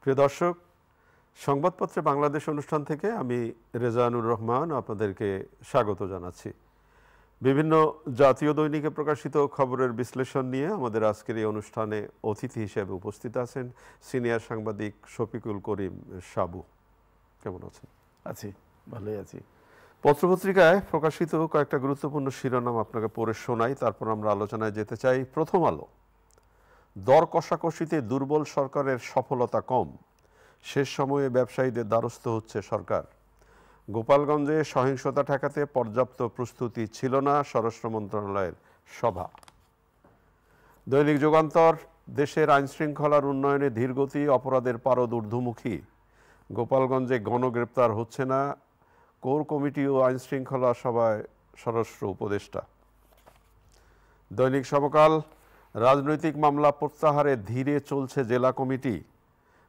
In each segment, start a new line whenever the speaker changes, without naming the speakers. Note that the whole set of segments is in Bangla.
প্রিয় দর্শক, সংবাদপত্রে বাংলাদেশ অনুষ্ঠান থেকে আমি রেজানুর রহমান আপনাদেরকে স্বাগত জানাচ্ছি। বিভিন্ন জাতীয় দৈনিকে প্রকাশিত খবরের বিশ্লেষণ নিয়ে আমাদের আজকের এই অনুষ্ঠানে অতিথি হিসেবে উপস্থিত আছেন সিনিয়র সাংবাদিক শফিকুল করিম সাবু। কেমন আছেন?
আছি, ভালোই আছি।
পত্রপত্রিকায় প্রকাশিত কয়েকটা গুরুত্বপূর্ণ শিরোনাম আপনাকে পড়ে শোনাই, তারপর আমরা আলোচনায় যেতে চাই। প্রথম আলো, দর কষাকষিতে দুর্বল সরকারের সফলতা কম, শেষ সময়ে ব্যবসায়ীদের দ্বারস্থ হচ্ছে সরকার। গোপালগঞ্জে সহিংসতা ঠেকাতে পর্যাপ্ত প্রস্তুতি ছিল না, স্বরাষ্ট্র মন্ত্রণালয়ের সভা। দৈনিক যুগান্তর, দেশের আইনশৃঙ্খলার উন্নয়নে ধীরগতি, অপরাধের পারদ ঊর্ধ্বমুখী, গোপালগঞ্জে গণগ্রেপ্তার হচ্ছে না, কোর কমিটি ও আইনশৃঙ্খলা সভায় স্বরাষ্ট্র উপদেষ্টা। দৈনিক সমকাল, রাজনৈতিক মামলা প্রত্যাহারে ধীরে চলছে জেলা কমিটি,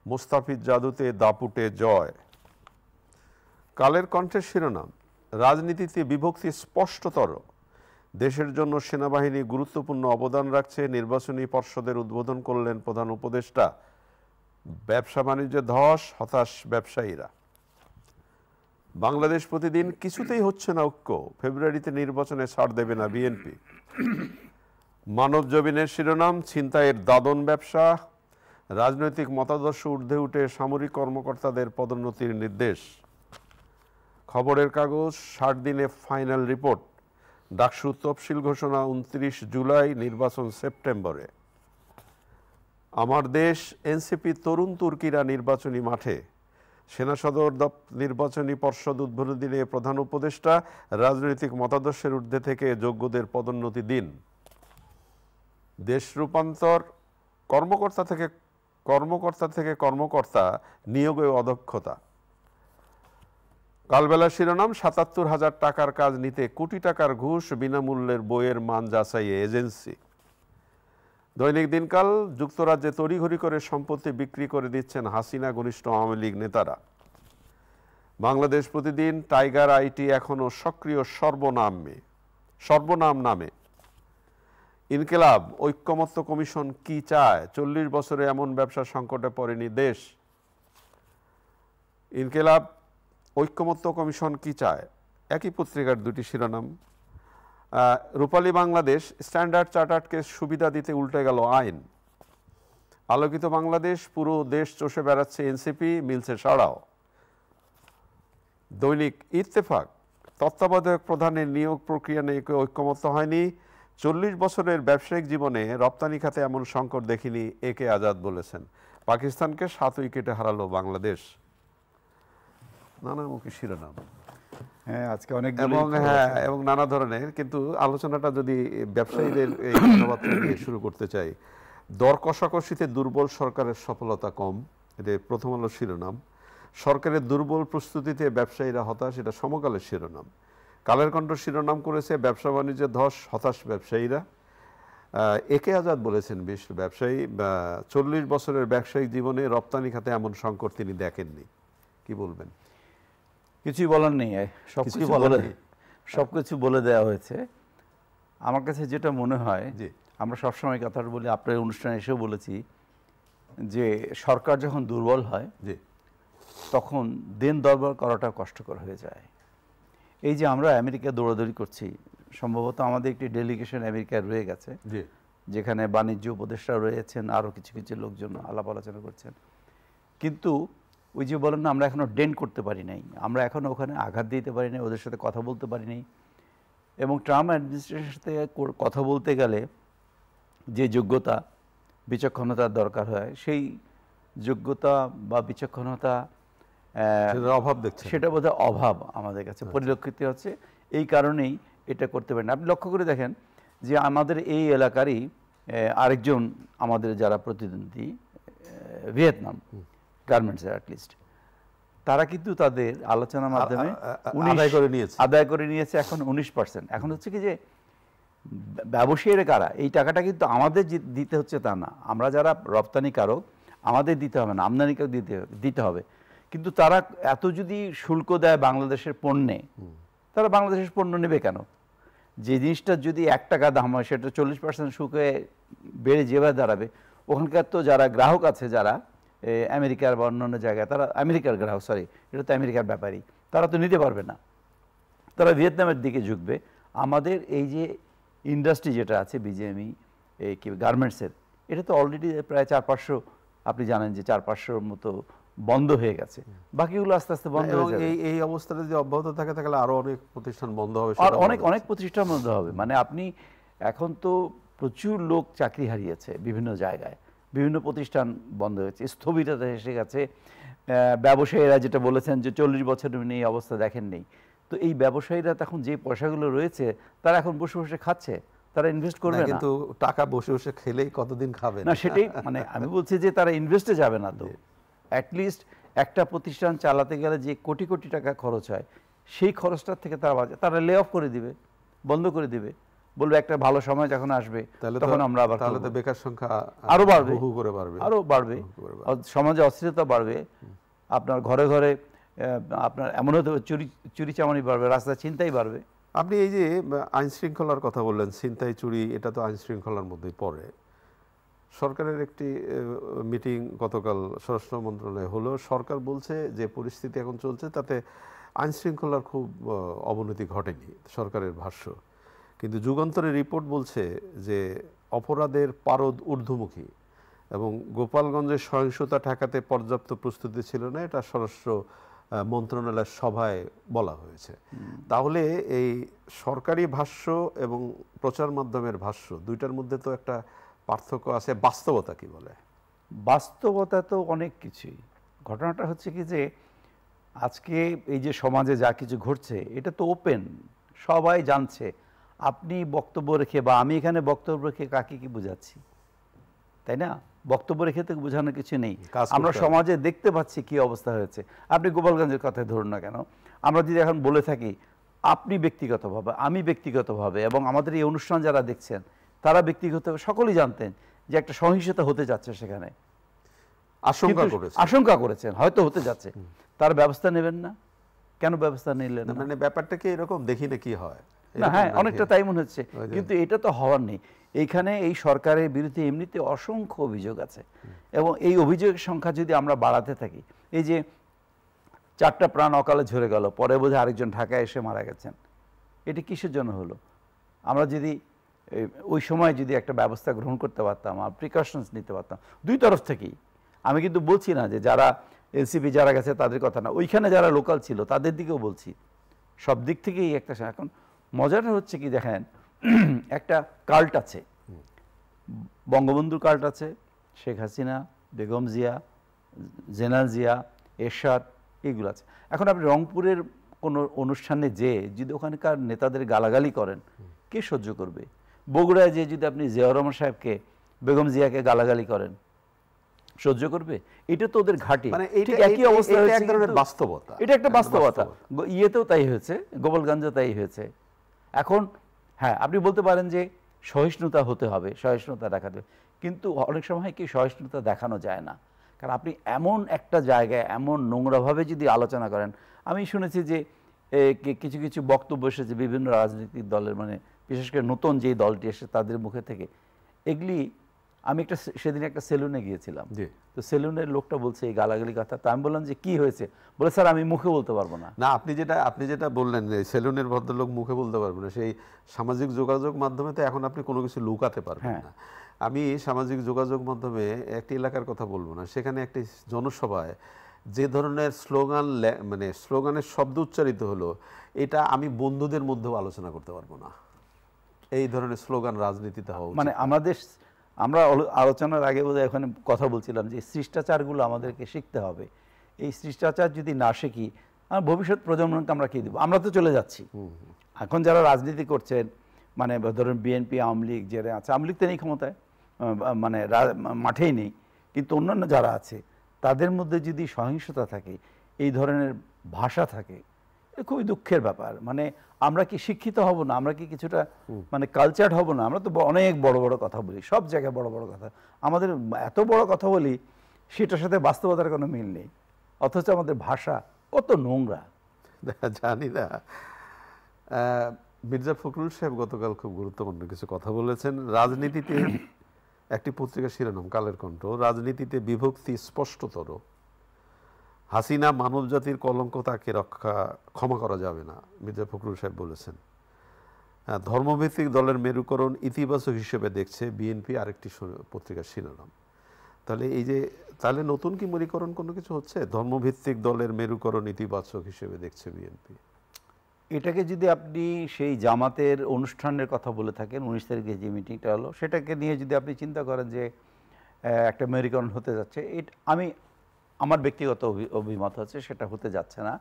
মুস্তাফিজ জাদুতে দাপুটে জয়। কালের কণ্ঠের শিরোনাম, রাজনীতিতে বিভক্তি স্পষ্টতর, দেশের জন্য সেনাবাহিনী গুরুত্বপূর্ণ অবদান রাখছে, নির্বাচনী পর্ষদের উদ্বোধন করলেন প্রধান উপদেষ্টা। ব্যবসা বাণিজ্যে ধস, হতাশ ব্যবসায়ীরা। বাংলাদেশ প্রতিদিন, কিছুতেই হচ্ছে না ঐক্য, ফেব্রুয়ারিতে নির্বাচনে ছাড় দেবে না বিএনপি। মানব জমিনের শিরোনাম, ছিনতাইয়ের দাদন ব্যবসা, রাজনৈতিক মতাদর্শ ঊর্ধ্বে উঠে সামরিক কর্মকর্তাদের পদোন্নতির নির্দেশ। খবরের কাগজ, 60 দিনে ফাইনাল রিপোর্ট, ডাকসু তফসিল ঘোষণা 29 জুলাই, নির্বাচন সেপ্টেম্বরে। আমার দেশ, এনসিপি তরুণ তুর্কিরা নির্বাচনী মাঠে, সেনা সদর নির্বাচনী পর্ষদ উদ্বোধন দিনে প্রধান উপদেষ্টা, রাজনৈতিক মতাদর্শের ঊর্ধ্বে থেকে যোগ্যদের পদোন্নতি দিন। দেশ রূপান্তর, কর্মকর্তা থেকে কর্মকর্তা নিয়োগে অদক্ষতা। কালবেলা শিরোনাম, ৭৭,০০০ টাকার কাজ নিতে কোটি টাকার ঘুষ, বিনামূল্যের বইয়ের মান যাচাইয়ে এজেন্সি। দৈনিক দিনকাল, যুক্তরাজ্যে তড়িঘড়ি করে সম্পত্তি বিক্রি করে দিচ্ছেন হাসিনা ঘনিষ্ঠ আওয়ামী লীগ নেতারা। বাংলাদেশ প্রতিদিন, টাইগার আইটি এখনো সক্রিয় সর্বনাম নামে। ইনকিলাব, ঐক্যমত্য কমিশন কি চায়, 40 বছরে এমন ব্যবসা সংকটে পড়েনি দেশ। ইনকিলাব, ঐক্যমত্য কমিশন কি চায়, একই পত্রিকার দুটি শিরোনাম। রূপালী বাংলাদেশ, স্ট্যান্ডার্ড চার্টার্ডকে সুবিধা দিতে উল্টে গেল আইন। আলোকিত বাংলাদেশ, পুরো দেশ চষে বেড়াচ্ছে এনসিপি, মিলছে সাড়াও। দৈনিক ইত্তেফাক, তত্ত্বাবধায়ক প্রধানের নিয়োগ প্রক্রিয়া নিয়ে ঐক্যমত্য হয়নি, 40 বছরের ব্যবসায়িক জীবনে রপ্তানি খাতে এমন সংকট দেখিনি, একে আজাদ বলেছেন। পাকিস্তানকে 7 উইকেটে হারালো বাংলাদেশ। নানামুখী শিরোনাম,
আজকে অনেক
এবং নানা ধরনের। কিন্তু আলোচনাটা যদি ব্যবসায়ীদের এই কথাবার্তা নিয়ে শুরু করতে চাই, দর কষাকষিতে দুর্বল সরকারের সফলতা কম, এটা প্রথম আলো শিরোনাম। সরকারের দুর্বল প্রস্তুতিতে ব্যবসায়ীরা হতাশ, এটা সমকালের শিরোনাম। কালের কণ্ঠ শিরোনাম করেছে, ব্যবসা বাণিজ্যে ধস, হতাশ ব্যবসায়ীরা। একে আজাদ বলেছেন বিশিষ্ট ব্যবসায়ী, 40 বছরের ব্যবসায়িক জীবনে রপ্তানি খাতে এমন সংকট তিনি দেখেননি। কি বলবেন?
কিছুই বলার নেই, সবকিছু বলে দেওয়া হয়েছে। আমার কাছে যেটা মনে হয়, আমরা সবসময় কথা বলি, আপনার অনুষ্ঠানে এসেও বলেছি, যে সরকার যখন দুর্বল হয় তখন দেন দরবার করাটা কষ্টকর হয়ে যায়। এই যে আমরা আমেরিকা দৌড়াদৌড়ি করছি, সম্ভবত আমাদের একটি ডেলিগেশন আমেরিকায় রয়ে গেছে, যেখানে বাণিজ্য উপদেষ্টা রয়েছেন, আরও কিছু কিছু লোকজন আলাপ আলোচনা করছেন। কিন্তু ওই যে বলেন না, আমরা এখনও ডেন্ট করতে পারি নাই, আমরা এখনও ওখানে আঘাত দিতে পারি নাই, ওদের সাথে কথা বলতে পারি নাই। এবং ট্রাম্প অ্যাডমিনিস্ট্রেশনের সাথে কথা বলতে গেলে যে যোগ্যতা বিচক্ষণতার দরকার হয়, সেই যোগ্যতা বা বিচক্ষণতা
অভাব দেখছে,
সেটা বোধহয় অভাব আমাদের কাছে পরিলক্ষিত হচ্ছে। এই কারণেই এটা করতে পারেন। আপনি লক্ষ্য করে দেখেন যে আমাদের এই এলাকারই আরেকজন, আমাদের যারা প্রতিদ্বন্দ্বী ভিয়েতনাম গার্মেন্টসের অ্যাটলিস্ট, তারা কিন্তু তাদের আলোচনার মাধ্যমে আদায় করে নিয়েছে এখন 19%। এখন হচ্ছে কি যে ব্যবসায়ীরা কারা, এই টাকাটা কিন্তু আমাদের দিতে হচ্ছে তা না, আমরা যারা রপ্তানিকারক আমাদের দিতে হবে না, আমদানিকারক দিতে হবে। কিন্তু তারা এত যদি শুল্ক দেয় বাংলাদেশের পণ্যে, তারা বাংলাদেশের পণ্য নেবে কেন? যে জিনিসটা যদি 1 টাকা দাম হয় সেটা 40% শুল্কে বেড়ে যেভাবে দাঁড়াবে, ওখানকার তো যারা গ্রাহক আছে, যারা আমেরিকার বা অন্যান্য জায়গায়, তারা আমেরিকার গ্রাহক, সরি এটা তো আমেরিকার ব্যাপারই, তারা তো নিতে পারবে না, তারা ভিয়েতনামের দিকে ঝুঁকবে। আমাদের এই যে ইন্ডাস্ট্রি যেটা আছে বিজিএমই এই কি গার্মেন্টসের, এটা তো অলরেডি প্রায় 400-500, আপনি জানেন যে 400-500 মতো বন্ধ হয়ে গেছে, বাকিগুলো আস্তে আস্তে বন্ধ হয়ে যাবে।
এই অবস্থাটা যদি অব্যাহত থাকে তাহলে আরো অনেক প্রতিষ্ঠান বন্ধ হবে,
আর অনেক প্রতিষ্ঠান বন্ধ হবে। মানে আপনি এখন তো প্রচুর লোক চাকরি হারিয়েছে বিভিন্ন জায়গায়, বিভিন্ন প্রতিষ্ঠান বন্ধ হয়েছে, স্থবিরতা এসে গেছে। ব্যবসায়ীরা যেটা বলেছেন যে 40 বছর এই অবস্থা দেখেন নেই, তো এই ব্যবসায়ীরা তখন যে পয়সাগুলো রয়েছে তারা এখন বসে বসে খাচ্ছে, তারা ইনভেস্ট করবে না।
কিন্তু টাকা বসে বসে খেলেই কতদিন খাবে
না, সেটাই মানে আমি বলছি যে তারা ইনভেস্টে যাবে না, তো অ্যাটলিস্ট একটা প্রতিষ্ঠান চালাতে গেলে যে কোটি কোটি টাকা খরচ হয় সেই খরচটার থেকে তারা লে অফ করে দিবে, বন্ধ করে দিবে, বলবে একটা ভালো সময় যখন আসবে তখন আমরা আবার,
তাহলে তো বেকার সংখ্যা
আরো বাড়বে,
আরো বাড়বে,
সমাজে অস্থিরতা বাড়বে, আপনার ঘরে ঘরে আপনার এমন হতে চুরি চামারি বাড়বে, রাস্তায় ছিনতাই বাড়বে।
আপনি এই যে আইন শৃঙ্খলার কথা বললেন, ছিনতাই চুরি, এটা তো আইন শৃঙ্খলার মধ্যেই পড়ে। সরকারের একটি মিটিং গতকাল স্বরাষ্ট্র মন্ত্রণালয়ে হলো, সরকার বলছে যে পরিস্থিতি এখন চলছে তাতে আইন শৃঙ্খলার খুব অবনতি ঘটেনি, সরকারের ভাষ্য। কিন্তু যুগান্তরের রিপোর্ট বলছে যে অপরাধের পারদ ঊর্ধ্বমুখী এবং গোপালগঞ্জের সহিংসতা ঠেকাতে পর্যাপ্ত প্রস্তুতি ছিল না, এটা স্বরাষ্ট্র মন্ত্রণালয়ের সভায় বলা হয়েছে। তাহলে এই সরকারি ভাষ্য এবং প্রচার মাধ্যমের ভাষ্য দুইটার মধ্যে তো একটা পার্থক্য আছে। বাস্তবতা কি বলে?
বাস্তবতা তো অনেক কিছুই। ঘটনাটা হচ্ছে কি যে আজকে এই যে সমাজে যা কিছু ঘটছে এটা তো ওপেন, সবাই জানছে। আপনি বক্তব্য রেখে বা আমি এখানে বক্তব্য রেখে কাকে কি বোঝাচ্ছি, তাই না? বক্তব্য রেখে তো বোঝানোর কিছু নেই। আমরা সমাজে দেখতে পাচ্ছি কি অবস্থা হয়েছে। আপনি গোপালগঞ্জের কথা ধরুন না কেন, আমরা যদি এখন বলে থাকি আপনি ব্যক্তিগতভাবে, আমি ব্যক্তিগতভাবে, এবং আমাদের এই অনুষ্ঠান যারা দেখছেন তারা ব্যক্তিগতভাবে সকলেই জানতেন যে একটা সহিংসতা হতে যাচ্ছে, সেখানে আশঙ্কা করেছেন হয়তো হতে যাচ্ছে, তার ব্যবস্থা নেবেন না কেন? ব্যবস্থা নিলেন না,
মানে ব্যাপারটা কি এরকম? দেখি না কি হয়
না, হ্যাঁ অনেকটা তাই মনে হচ্ছে, কিন্তু এটা তো হওয়ার নেই। এইখানে এই সরকারের বিরুদ্ধে এমনিতে অসংখ্য অভিযোগ আছে, এবং এই অভিযোগের সংখ্যা যদি আমরা বাড়াতে থাকি, এই যে 4টা প্রাণ অকালে ঝরে গেল, পরে বোধহয় আরেকজন ঢাকায় এসে মারা গেছেন, এটি কিসের জন্য হলো? আমরা যদি ওই সময় যদি একটা ব্যবস্থা গ্রহণ করতে পারতাম, আর প্রিকশনস নিতে পারতাম দুই তরফ থেকেই। আমি কিন্তু বলছি না যে যারা এনসিপি যারা গেছে তাদের কথা না, ওইখানে যারা লোকাল ছিল তাদের দিকেও বলছি, সব দিক থেকেই একটা। এখন মজাটা হচ্ছে কি দেখেন, একটা কাল্ট আছে, বঙ্গবন্ধুর কাল্ট আছে, শেখ হাসিনা, বেগম জিয়া, জেনারেল জিয়া, এরশাদ, এইগুলো আছে। এখন আপনি রংপুরের কোনো অনুষ্ঠানে যে যদি ওখানকার নেতাদের গালাগালি করেন, কে সহ্য করবে? বগুড়ায় যে যদি আপনি জিয়াউর রহমান সাহেবকে, বেগম জিয়াকে গালাগালি করেন, সহ্য করবে? এটা তো ওদের ঘাঁটি।
মানে
ঠিক একই অবস্থা হয়েছে,
এক ধরনের বাস্তবতা,
এটা একটা বাস্তবতা। ইয়েতেও তাই হয়েছে, গোপালগঞ্জে তাই হয়েছে। এখন হ্যাঁ, আপনি বলতে পারেন যে সহিষ্ণুতা হতে হবে, সহিষ্ণুতা দেখাতে হবে, কিন্তু অনেক সময় কি সহিষ্ণুতা দেখানো যায় না, কারণ আপনি এমন একটা জায়গায় এমন নোংরাভাবে যদি আলোচনা করেন। আমি শুনেছি যে কিছু কিছু বক্তব্য এসেছে বিভিন্ন রাজনৈতিক দলের, মানে বিশেষ করে নতুন যেই দলটি এসে তাদের মুখে থেকে এগুলি। আমি সেদিন একটা সেলুনে গিয়েছিলাম, তো সেলুনের লোকটা বলছে এই গালাগালি কথা, তো আমি বললাম যে কি হয়েছে? বলে স্যার আমি মুখে বলতে পারবো না।
না, আপনি যেটা বললেন যে সেলুনের ভদ্রলোক মুখে বলতে পারবো না, সেই সামাজিক যোগাযোগ মাধ্যমে তো এখন আপনি কোনো কিছু লুকাতে পারবেন না। আমি সামাজিক যোগাযোগ মাধ্যমে একটি এলাকার কথা বলবো না, সেখানে একটি জনসভায় যে ধরনের স্লোগান, মানে স্লোগানের শব্দ উচ্চারিত হলো, এটা আমি বন্ধুদের মধ্যেও আলোচনা করতে পারবো না। এই ধরনের স্লোগান রাজনীতিতে হওয়া
মানে আমরা আলোচনার আগে বোধহয় এখানে কথা বলছিলাম যে শিষ্টাচারগুলো আমাদেরকে শিখতে হবে। এই শিষ্টাচার যদি না শিখি, ভবিষ্যৎ প্রজন্মকে আমরা কি দেবো? আমরা তো চলে যাচ্ছি। এখন যারা রাজনীতি করছেন, মানে ধরুন বিএনপি, আওয়ামী লীগ যারা আছে, আওয়ামী লীগ তো নেই ক্ষমতায়, মানে মাঠেই নেই, কিন্তু অন্যান্য যারা আছে তাদের মধ্যে যদি সহিংসতা থাকে, এই ধরনের ভাষা থাকে, খুবই দুঃখের ব্যাপার। মানে আমরা কি শিক্ষিত হব না? আমরা কি কিছুটা মানে কালচার হব না? আমরা তো অনেক বড় বড় কথা বলি, সব জায়গায় বড় বড় কথা, আমাদের এত বড় কথা বলি, সেটার সাথে বাস্তবতার কোনো মিল নেই, অথচ আমাদের ভাষা কত নোংরা।
জানি না। মির্জা ফখরুল সাহেব গতকাল খুব গুরুত্বপূর্ণ কিছু কথা বলেছেন। রাজনীতিতে একটি পত্রিকার শিরোনাম কালের কণ্ঠ, রাজনীতিতে বিভক্তি স্পষ্টতর, হাসিনা মানবজাতির কলঙ্ক, তাকে ক্ষমা করা যাবে না, মির্জা ফখরুল সাহেব বলেছেন। ধর্মভিত্তিক দলের মেরুকরণ ইতিবাচক হিসেবে দেখছে বিএনপি, আরেকটি পত্রিকার শিরোনাম। তাহলে এই যে তাহলে নতুন কি মেরুকরণ কোনো কিছু হচ্ছে? ধর্মভিত্তিক দলের মেরুকরণ ইতিবাচক হিসেবে দেখছে বিএনপি।
এটাকে যদি আপনি সেই জামাতের অনুষ্ঠানের কথা বলে থাকেন, 19 তারিখে যে মিটিংটা হলো, সেটাকে নিয়ে যদি আপনি চিন্তা করেন যে একটা মেরুকরণ হতে যাচ্ছে, আমার ব্যক্তিগত অভিমত হচ্ছে সেটা হতে যাচ্ছে না।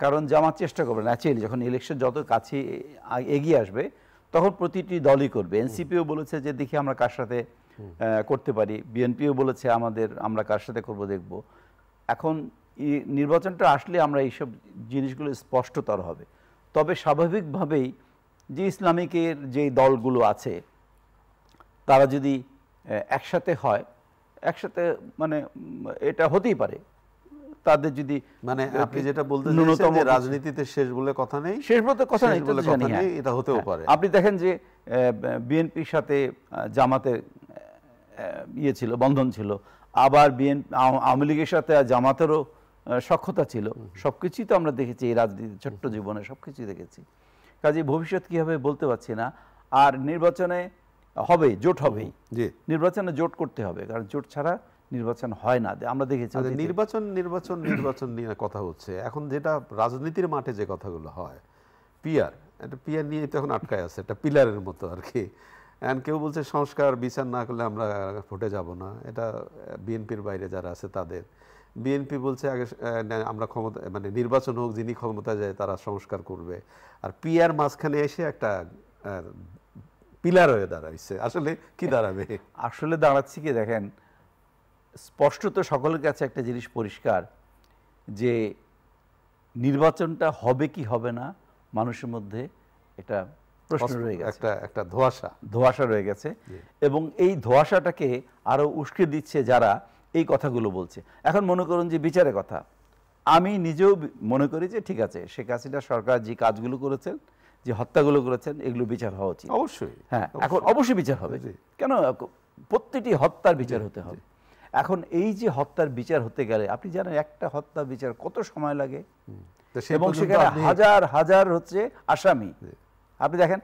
কারণ জামাত চেষ্টা করবে ন্যাচারালি, যখন ইলেকশন যত কাছে এগিয়ে আসবে তখন প্রতিটি দলই করবে। এনসিপিও বলেছে যে দেখি আমরা কার সাথে করতে পারি, বিএনপিও বলেছে আমরা কার সাথে করব দেখব। এখন নির্বাচনটা আসলে আমরা এইসব জিনিসগুলো স্পষ্টতর হবে। তবে স্বাভাবিকভাবেই যে ইসলামিকের যেই দলগুলো আছে তারা যদি একসাথে হয়, একসাথে মানে এটা হতেই পারে। তাদের যদি
মানে আপনি যেটা বলতে চাইছেন যে রাজনীতিতে শেষ বলে কথা নেই,
শেষ বলতে কথা নেই,
এটা হতেও পারে।
আপনি দেখেন যে বিএনপির সাথে জামাতের ছিল, বন্ধন ছিল, আবার আওয়ামী লীগের সাথে জামাতেরও সখ্যতা ছিল। সবকিছুই তো আমরা দেখেছি এই রাজনীতি ছোট্ট জীবনে, সবকিছুই দেখেছি। কাজে ভবিষ্যৎ কি হবে বলতে পারছি না। আর নির্বাচনে হবেই, জোট হবেই, নির্বাচনে জোট করতে হবে, কারণ জোট ছাড়া নির্বাচন হয় না। আমরা দেখেছি
নির্বাচন নিয়ে কথা হচ্ছে এখন, যেটা রাজনীতির মাঠে যে কথাগুলো হয়, পিআর নিয়ে তো এখন আটকায় আছে, একটা পিলারের মতো আর কি। কেউ বলছে সংস্কার বিচার না করলে আমরা ভোটে যাব না, এটা বিএনপির বাইরে যারা আছে তাদের। বিএনপি বলছে আগে আমরা ক্ষমতা, মানে নির্বাচন হোক, যিনি ক্ষমতা যায় তারা সংস্কার করবে। আর পিআর মাঝখানে এসে একটা পিলার হয়ে দাঁড়াইছে। আসলে কি দাঁড়াবে?
আসলে দাঁড়াচ্ছে কি দেখেন, স্পষ্টত সকলের কাছে একটা জিনিস পরিষ্কার যে নির্বাচনটা হবে কি হবে না মানুষের মধ্যে এটা প্রশ্ন রয়ে গেছে,
একটা ধোঁয়াশা রয়ে গেছে।
এবং এই ধোঁয়াশাটাকে আরো উস্কে দিচ্ছে যারা এই কথাগুলো বলছে। এখন মনে করুন যে বিচারের কথা, আমি নিজেও মনে করি যে ঠিক আছে, শেখ হাসিনা সরকার যে কাজগুলো করেছেন, যে হত্যাগুলো করেছেন, এগুলো বিচার হওয়া উচিত।
অবশ্যই,
হ্যাঁ, এখন অবশ্যই বিচার হবে। কেন? প্রত্যেকটি হত্যার বিচার হতে হবে। এখন এই যে হত্যার বিচার হতে গেলে আপনি জানেন একটা হত্যা বিচার কত সময় লাগে, এবং সেখানে হাজার হাজার হচ্ছে আসামি। আপনি দেখেন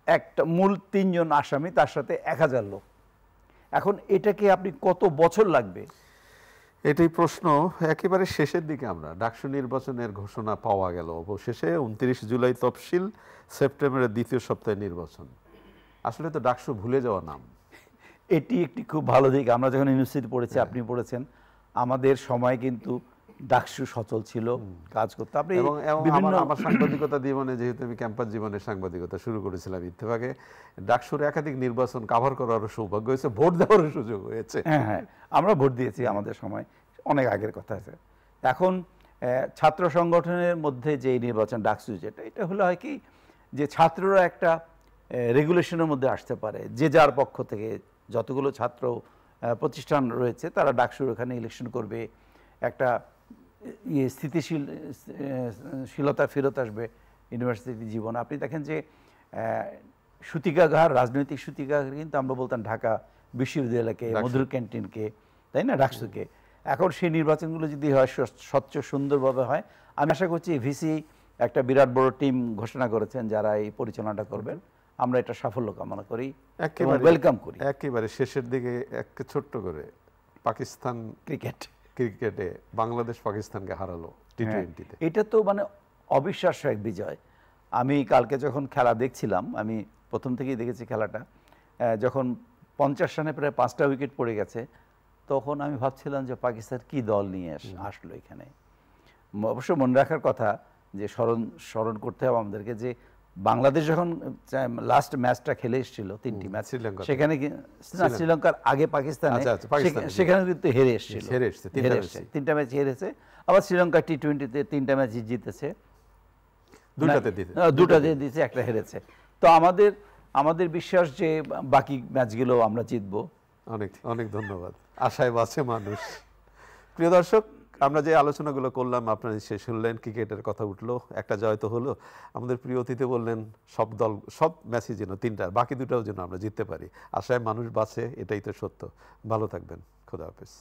একটা মূল 3 জন আসামি, তার সাথে 1000 লোক। এখন এটাকে আপনি কত বছর লাগবে?
এটাই প্রশ্ন। একেবারে শেষের দিকে আমরা ডাকসু নির্বাচনের ঘোষণা পাওয়া গেল অবশেষে। 29 জুলাই তফসিল, সেপ্টেম্বরের দ্বিতীয় সপ্তাহে নির্বাচন। আসলে তো ডাকসু ভুলে যাওয়া নাম।
এটি একটি খুব ভালো দিক। আমরা যখন ইউনিভার্সিটি পড়েছি, আপনি পড়েছেন, আমাদের সময় কিন্তু ডাকসু সচল ছিল, কাজ করতে। আপনি
আমার সাংবাদিকতা জীবনে, যেহেতু আমি ক্যাম্পাস জীবনে সাংবাদিকতা শুরু করেছিলাম ইত্তেফাকে, ডাকসুর একাধিক নির্বাচন কাভার করারও সৌভাগ্য হয়েছে, ভোট দেওয়ারও সুযোগ হয়েছে।
হ্যাঁ, আমরা ভোট দিয়েছি আমাদের সময়, অনেক আগের কথা আছে। এখন ছাত্র সংগঠনের মধ্যে যে নির্বাচন ডাকসু, এটা হলো হয় কি যে ছাত্ররা একটা রেগুলেশনের মধ্যে আসতে পারে, যে যার পক্ষ থেকে যতগুলো ছাত্র প্রতিষ্ঠান রয়েছে তারা ডাকসুর ওখানে ইলেকশন করবে, একটা স্থিতিশীলতা ফেরত আসবে ইউনিভার্সিটি জীবন। আপনি দেখেন যে সূতিকাগার, রাজনৈতিক সূতিকাগার কিন্তু আমরা বলতাম ঢাকা বিশ্ববিদ্যালয়কে, মধুর ক্যান্টিনকে, তাই না, ডাকসুকে। এখন সেই নির্বাচনগুলো যদি হয় স্বচ্ছ সুন্দরভাবে হয়, আমি আশা করছি ভিসি একটা বিরাট বড় টিম ঘোষণা করেছেন যারা এই পরিচালনাটা করবেন। আমরা এটা সাফল্য কামনা করি, ওয়েলকাম করি।
একেবারে শেষের দিকে ছোট্ট করে, পাকিস্তান ক্রিকেটে বাংলাদেশ পাকিস্তানকে হারালো টি20-তে।
এটা তো মানে অবিশ্বাস্য এক বিজয়। আমি কালকে যখন খেলা দেখছিলাম, আমি প্রথম থেকেই দেখেছি খেলাটা, যখন 50 রানে প্রায় 5টা উইকেট পড়ে গেছে, তখন আমি ভাবছিলাম যে পাকিস্তান কি দল নিয়ে আসলো এখানে। অবশ্য মনে রাখার কথা যে স্মরণ করতে হবে আমাদেরকে যে বাংলাদেশ যখন লাস্ট ম্যাচটা খেলে এসেছিল, 3টি ম্যাচ, সেখানে শ্রীলঙ্কার আগে পাকিস্তানে, সেখানে কিন্তু হেরে এসেছিল, 3টা ম্যাচ হেরেছে। আবার শ্রীলঙ্কা টি20-তে 3টা ম্যাচ জিতেছে, 2টা দিয়েছে, একটা হেরেছে। তো আমাদের বিশ্বাস যে বাকি ম্যাচগুলো আমরা জিতবো।
অনেক অনেক ধন্যবাদ। আশায় বাঁচে মানুষ। প্রিয় দর্শক, আমরা যে আলোচনাগুলো করলাম, আপনারা শেষ শুনলেন, ক্রিকেটের কথা উঠলো, একটা জয় তো হলো। আমাদের প্রিয় অতিথি বললেন সব দল সব ম্যাচই যেন, তিনটা বাকি দুটাও যেন আমরা জিততে পারি। আশায় মানুষ বাঁচে, এটাই তো সত্য। ভালো থাকবেন, খোদা হাফেজ।